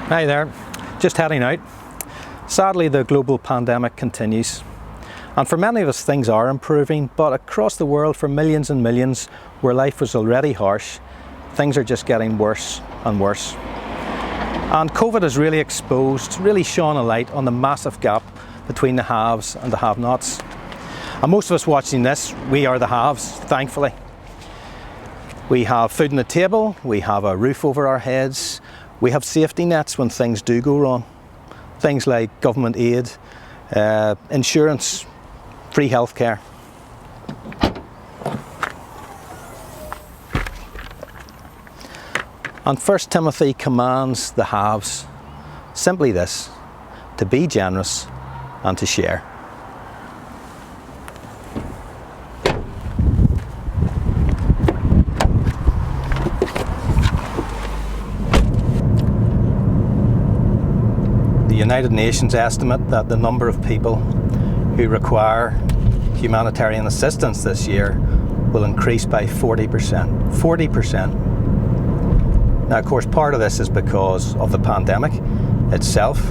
Hi there, just heading out. Sadly, the global pandemic continues. And for many of us, things are improving, but across the world, for millions and millions, where life was already harsh, things are just getting worse and worse. And COVID has really exposed, really shone a light on the massive gap between the haves and the have-nots. And most of us watching this, we are the haves, thankfully. We have food on the table, we have a roof over our heads, we have safety nets when things do go wrong. Things like government aid, insurance, free healthcare. And 1 Timothy commands the haves simply this: to be generous and to share. The United Nations estimate that the number of people who require humanitarian assistance this year will increase by 40%. 40%. Now, of course, part of this is because of the pandemic itself,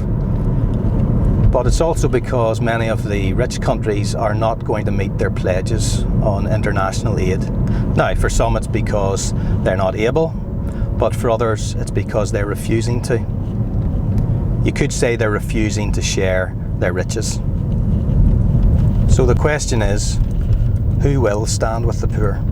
but it's also because many of the rich countries are not going to meet their pledges on international aid. Now, for some it's because they're not able, but for others it's because they're refusing to. You could say they're refusing to share their riches. So the question is, who will stand with the poor?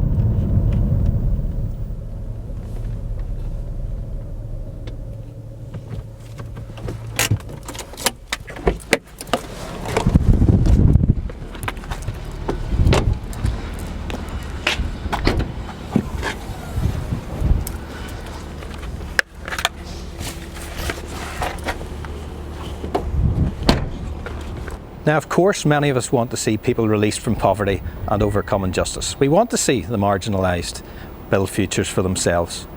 Now, of course, many of us want to see people released from poverty and overcome injustice. We want to see the marginalised build futures for themselves.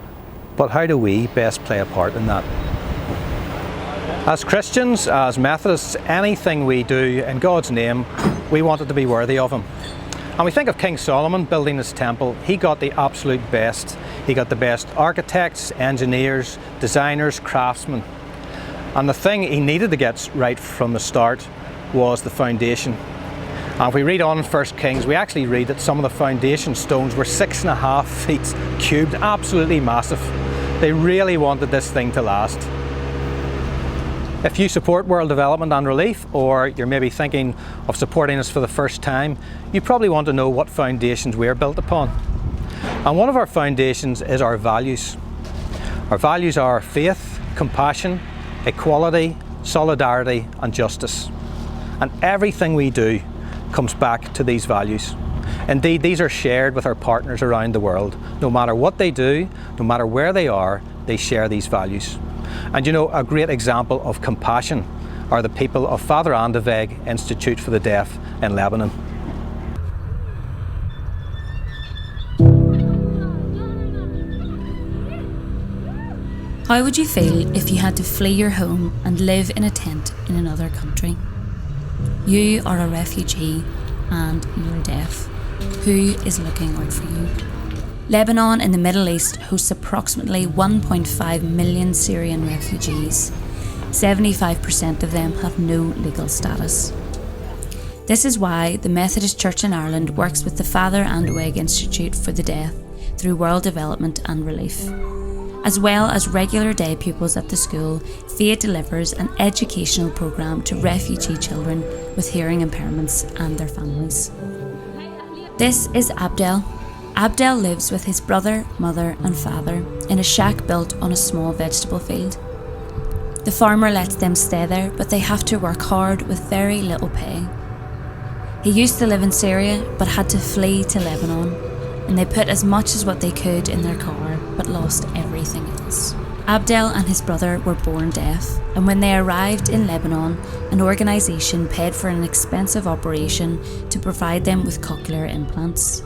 But how do we best play a part in that? As Christians, as Methodists, anything we do in God's name, we want it to be worthy of Him. And we think of King Solomon building his temple. He got the absolute best. He got the best architects, engineers, designers, craftsmen. And the thing he needed to get right from the start was the foundation. And if we read on in 1 Kings, we actually read that some of the foundation stones were 6.5 feet cubed, absolutely massive. They really wanted this thing to last. If you support world development and relief, or you're maybe thinking of supporting us for the first time, you probably want to know what foundations we're built upon. And one of our foundations is our values. Our values are faith, compassion, equality, solidarity and justice. And everything we do comes back to these values. Indeed, these are shared with our partners around the world. No matter what they do, no matter where they are, they share these values. And you know, a great example of compassion are the people of Father Andeveg Institute for the Deaf in Lebanon. How would you feel if you had to flee your home and live in a tent in another country? You are a refugee and you're deaf. Who is looking out for you? Lebanon in the Middle East hosts approximately 1.5 million Syrian refugees. 75% of them have no legal status. This is why the Methodist Church in Ireland works with the Father Andeweg Institute for the Deaf through World Development and Relief. As well as regular day pupils at the school, FAID delivers an educational programme to refugee children with hearing impairments and their families. This is Abdel. Abdel lives with his brother, mother and father in a shack built on a small vegetable field. The farmer lets them stay there, but they have to work hard with very little pay. He used to live in Syria but had to flee to Lebanon, and they put as much as what they could in their car but lost everything else. Abdel and his brother were born deaf, and when they arrived in Lebanon, an organisation paid for an expensive operation to provide them with cochlear implants.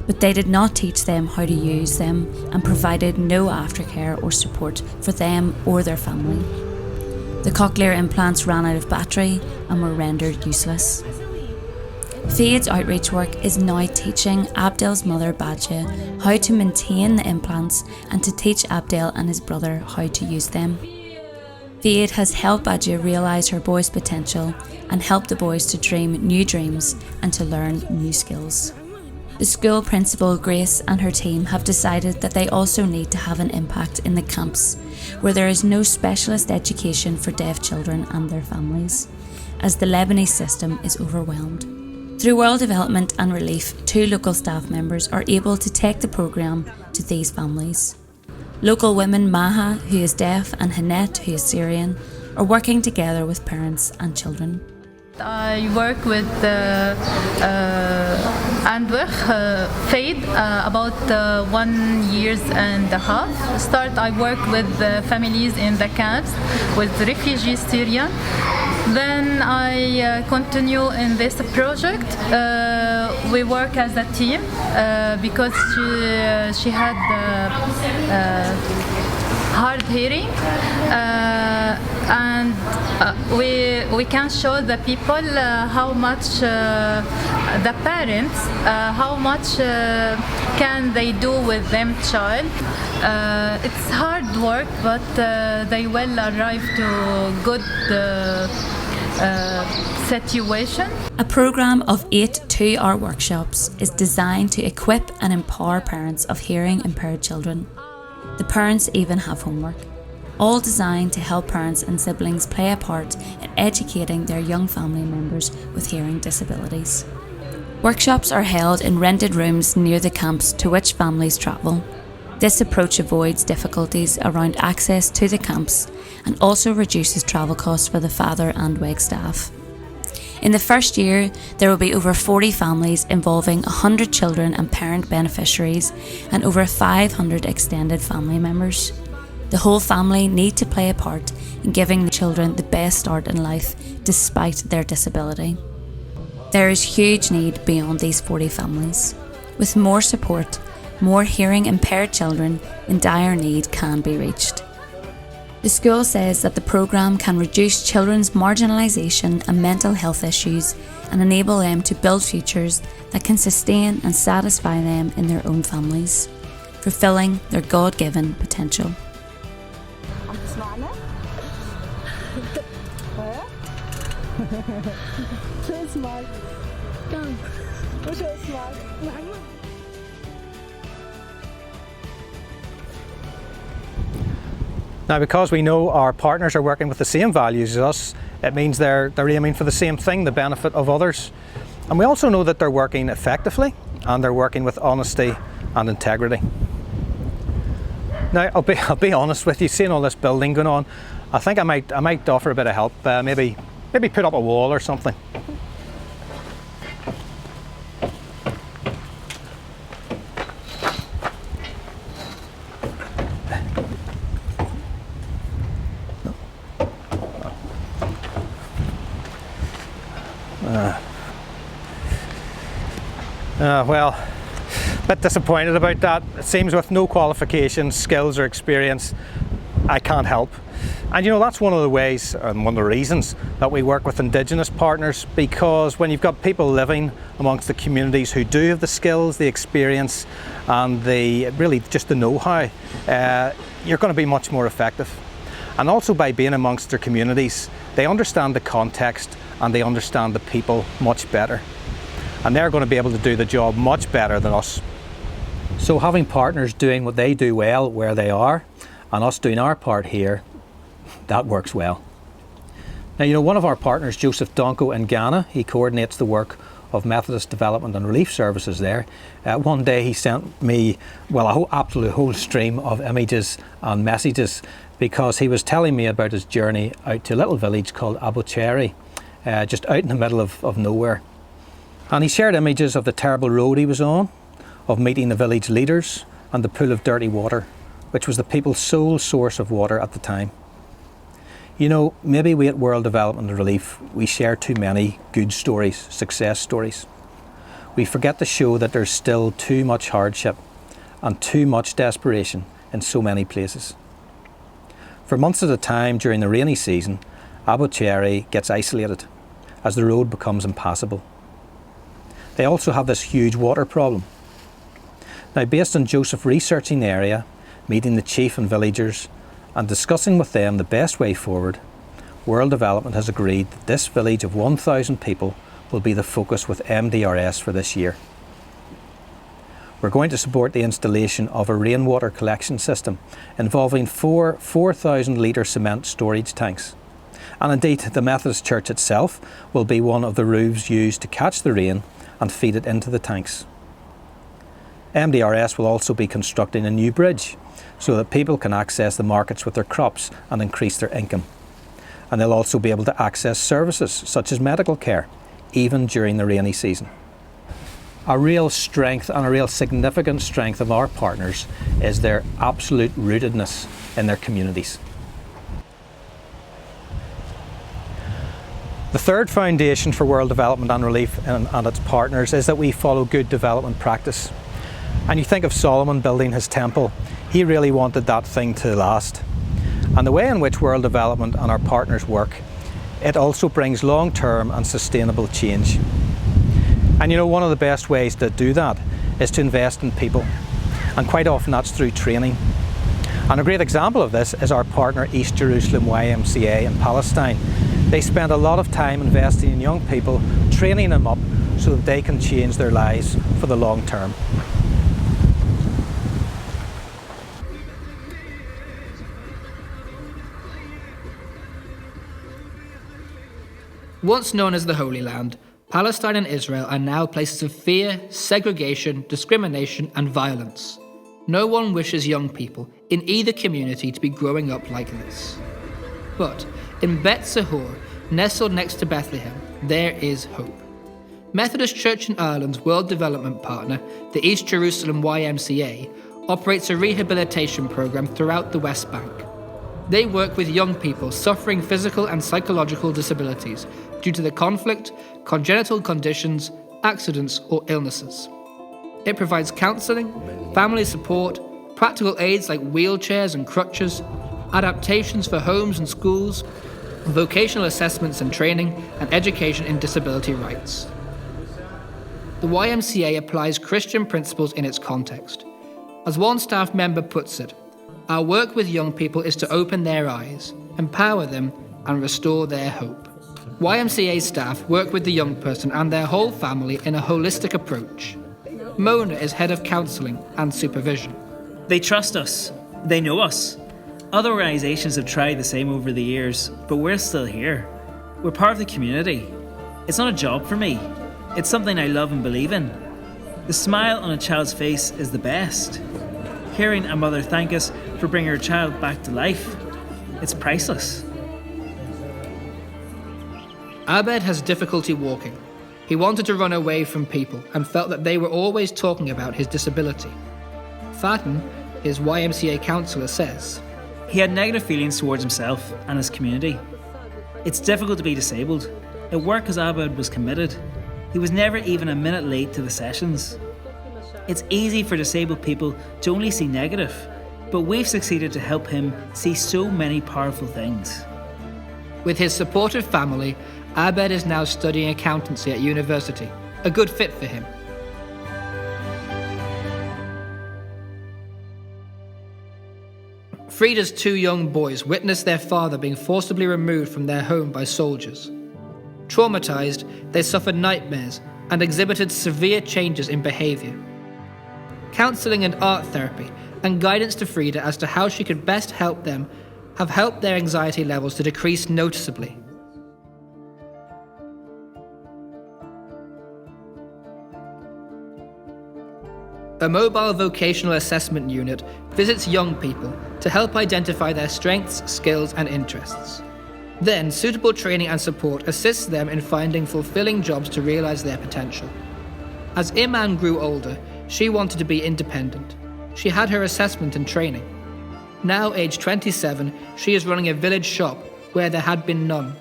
But they did not teach them how to use them and provided no aftercare or support for them or their family. The cochlear implants ran out of battery and were rendered useless. FAID's outreach work is now teaching Abdel's mother Badja how to maintain the implants and to teach Abdel and his brother how to use them. Fade has helped Adja realise her boys' potential and help the boys to dream new dreams and to learn new skills. The school principal, Grace, and her team have decided that they also need to have an impact in the camps, where there is no specialist education for deaf children and their families, as the Lebanese system is overwhelmed. Through World Development and Relief, 2 local staff members are able to take the programme to these families. Local women Maha, who is deaf, and Hanette, who is Syrian, are working together with parents and children. I work with Fade about 1 year and a half. I work with families in the camps with refugees Syrian. Then I continue in this project. We work as a team because she had hard hearing, and we can show the people how much the parents how much can they do with them child. It's hard work, but they will arrive to good situation. A programme of 8 2-hour workshops is designed to equip and empower parents of hearing impaired children. The parents even have homework, all designed to help parents and siblings play a part in educating their young family members with hearing disabilities. Workshops are held in rented rooms near the camps to which families travel. This approach avoids difficulties around access to the camps and also reduces travel costs for the father and WEG staff. In the first year, there will be over 40 families involving 100 children and parent beneficiaries and over 500 extended family members. The whole family need to play a part in giving the children the best start in life despite their disability. There is huge need beyond these 40 families. With more support, more hearing impaired children in dire need can be reached. The school says that the programme can reduce children's marginalisation and mental health issues and enable them to build futures that can sustain and satisfy them in their own families, fulfilling their God-given potential. Now, because we know our partners are working with the same values as us, it means they're aiming for the same thing, the benefit of others. And we also know that they're working effectively and they're working with honesty and integrity. Now, I'll be honest with you, seeing all this building going on, I think I might offer a bit of help, maybe put up a wall or something. Well, a bit disappointed about that. It seems with no qualifications, skills or experience, I can't help. And you know, that's one of the ways and one of the reasons that we work with Indigenous partners, because when you've got people living amongst the communities who do have the skills, the experience and really just the know-how, you're going to be much more effective. And also by being amongst their communities, they understand the context and they understand the people much better. And they're going to be able to do the job much better than us. So having partners doing what they do well where they are, and us doing our part here, that works well. Now, you know, one of our partners, Joseph Dunku in Ghana, he coordinates the work of Methodist Development and Relief Services there. One day he sent me, well, a whole stream of images and messages, because he was telling me about his journey out to a little village called Abocheri, just out in the middle of nowhere. And he shared images of the terrible road he was on, of meeting the village leaders and the pool of dirty water, which was the people's sole source of water at the time. You know, maybe we at World Development and Relief, we share too many good stories, success stories. We forget to show that there's still too much hardship and too much desperation in so many places. For months at a time during the rainy season, Abocheri gets isolated as the road becomes impassable. They also have this huge water problem. Now, based on Joseph researching the area, meeting the chief and villagers, and discussing with them the best way forward, World Development has agreed that this village of 1,000 people will be the focus with MDRS for this year. We're going to support the installation of a rainwater collection system involving 4,000 litre cement storage tanks. And indeed, the Methodist Church itself will be one of the roofs used to catch the rain and feed it into the tanks. MDRS will also be constructing a new bridge so that people can access the markets with their crops and increase their income. And they'll also be able to access services such as medical care, even during the rainy season. A real strength and a real significant strength of our partners is their absolute rootedness in their communities. The third foundation for World Development and Relief and its partners is that we follow good development practice. And you think of Solomon building his temple, he really wanted that thing to last. And the way in which World Development and our partners work, it also brings long-term and sustainable change. And you know, one of the best ways to do that is to invest in people. And quite often that's through training. And a great example of this is our partner East Jerusalem Ymca in Palestine. They spend a lot of time investing in young people, training them up so that they can change their lives for the long term. Once known as the Holy Land, Palestine and Israel are now places of fear, segregation, discrimination, and violence. No one wishes young people in either community to be growing up like this. But in Bet Sahur, nestled next to Bethlehem, there is hope. Methodist Church in Ireland's World Development Partner, the East Jerusalem Ymca, operates a rehabilitation program throughout the West Bank. They work with young people suffering physical and psychological disabilities due to the conflict, congenital conditions, accidents, or illnesses. It provides counselling, family support, practical aids like wheelchairs and crutches, adaptations for homes and schools, vocational assessments and training, and education in disability rights. The YMCA applies Christian principles in its context. As one staff member puts it, our work with young people is to open their eyes, empower them, and restore their hope. YMCA staff work with the young person and their whole family in a holistic approach. Mona is head of counselling and supervision. They trust us. They know us. Other organisations have tried the same over the years, but we're still here. We're part of the community. It's not a job for me. It's something I love and believe in. The smile on a child's face is the best. Hearing a mother thank us for bringing her child back to life, it's priceless. Abed has difficulty walking. He wanted to run away from people and felt that they were always talking about his disability. Fatin, his YMCA counsellor, says, He had negative feelings towards himself and his community. It's difficult to be disabled. At work, as Abed was committed, he was never even a minute late to the sessions. It's easy for disabled people to only see negative, but we've succeeded to help him see so many powerful things. With his supportive family, Abed is now studying accountancy at university, a good fit for him. Frida's two young boys witnessed their father being forcibly removed from their home by soldiers. Traumatized, they suffered nightmares and exhibited severe changes in behavior. Counseling and art therapy and guidance to Frida as to how she could best help them have helped their anxiety levels to decrease noticeably. A mobile vocational assessment unit visits young people to help identify their strengths, skills, and interests. Then, suitable training and support assists them in finding fulfilling jobs to realize their potential. As Iman grew older, she wanted to be independent. She had her assessment and training. Now aged 27, she is running a village shop where there had been none.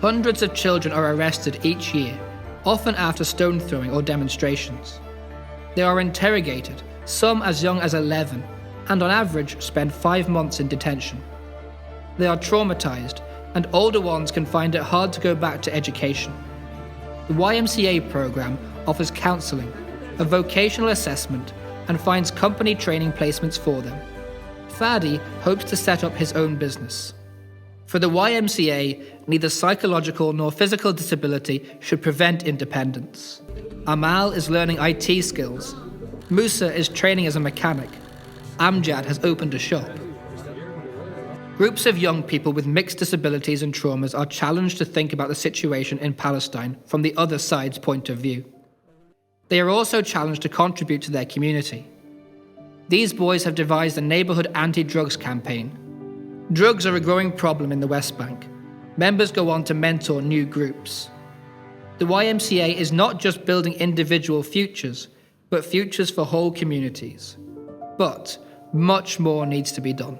Hundreds of children are arrested each year, often after stone throwing or demonstrations. They are interrogated, some as young as 11, and on average spend 5 months in detention. They are traumatized, and older ones can find it hard to go back to education. The YMCA program offers counseling, a vocational assessment, and finds company training placements for them. Fadi hopes to set up his own business. For the YMCA, neither psychological nor physical disability should prevent independence. Amal is learning IT skills. Musa is training as a mechanic. Amjad has opened a shop. Groups of young people with mixed disabilities and traumas are challenged to think about the situation in Palestine from the other side's point of view. They are also challenged to contribute to their community. These boys have devised a neighbourhood anti-drugs campaign. Drugs are a growing problem in the West Bank. Members go on to mentor new groups. The YMCA is not just building individual futures, but futures for whole communities. But much more needs to be done.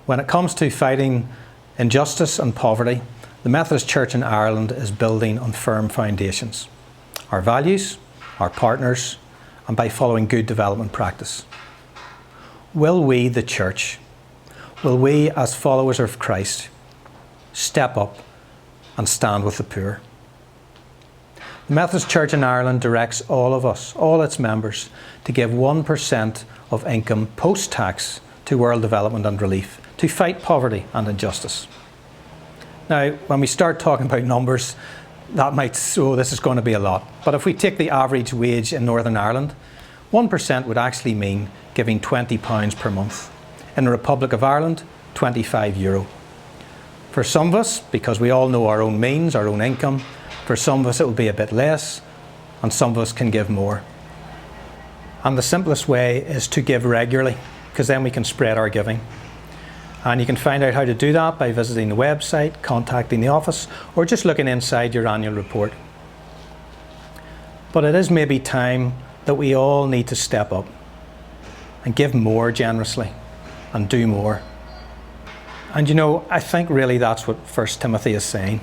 When it comes to fighting injustice and poverty, the Methodist Church in Ireland is building on firm foundations. Our values, our partners, and by following good development practice. Will we, the Church, will we as followers of Christ, step up and stand with the poor? The Methodist Church in Ireland directs all of us, all its members, to give 1% of income post-tax to world development and relief, to fight poverty and injustice. Now, when we start talking about numbers, that might, this is going to be a lot. But if we take the average wage in Northern Ireland, 1% would actually mean giving £20 per month. In the Republic of Ireland, €25. For some of us, because we all know our own means, our own income, for some of us it will be a bit less, and some of us can give more. And the simplest way is to give regularly, because then we can spread our giving. And you can find out how to do that by visiting the website, contacting the office, or just looking inside your annual report. But it is maybe time that we all need to step up and give more generously and do more. And you know, I think really that's what 1 Timothy is saying,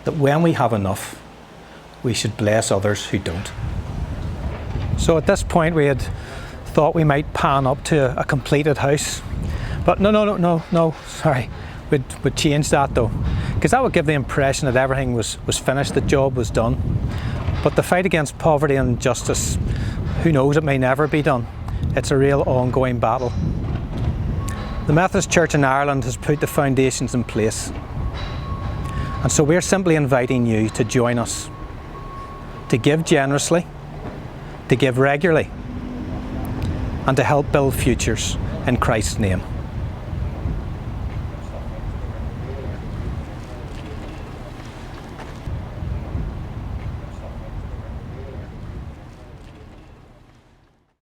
that when we have enough, we should bless others who don't. So at this point we had thought we might pan up to a completed house. But no, sorry. We'd change that though. Because that would give the impression that everything was finished, the job was done. But the fight against poverty and injustice, who knows, it may never be done. It's a real ongoing battle. The Methodist Church in Ireland has put the foundations in place. And so we're simply inviting you to join us, to give generously, to give regularly, and to help build futures in Christ's name.